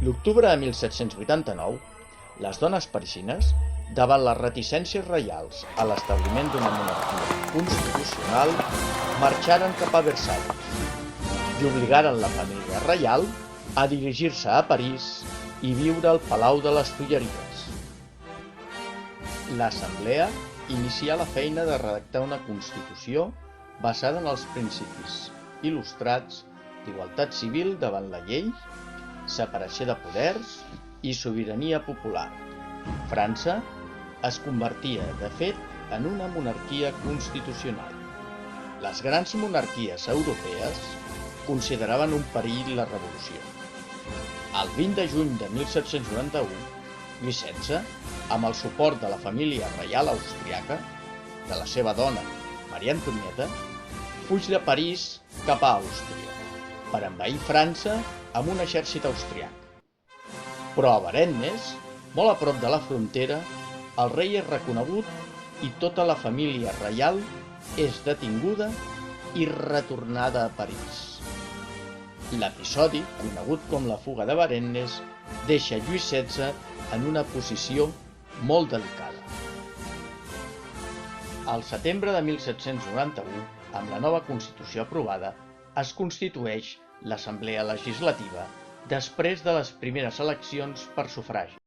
L'octubre de 1789, les dones parisines, davant les reticències reials a l'establiment d'una monarquia constitucional, marxaren cap a Versalles i obligaren la família reial a dirigir-se a París i viure al Palau de les Tulleries. L'Assemblea inicià la feina de redactar una constitució basada en els principis il·lustrats d'igualtat civil davant la llei, separació de poders i sobirania popular. França es convertia, de fet, en una monarquia constitucional. Les grans monarquies europees consideraven un perill la revolució. El 20 de juny de 1791, Lluís XVI, amb el suport de la família reial austriaca, de la seva dona, Maria Antonieta, fuig de París cap a Àustria per envair França amb un exèrcit austriac. Però a Varennes, molt a prop de la frontera, el rei és reconegut i tota la família reial és detinguda i retornada a París. L'episodi, conegut com la fuga de Varennes, deixa Lluís XVI en una posició molt delicada. Al setembre de 1791, amb la nova Constitució aprovada, es constitueix l'Assemblea Legislativa després de les primeres eleccions per sufragi.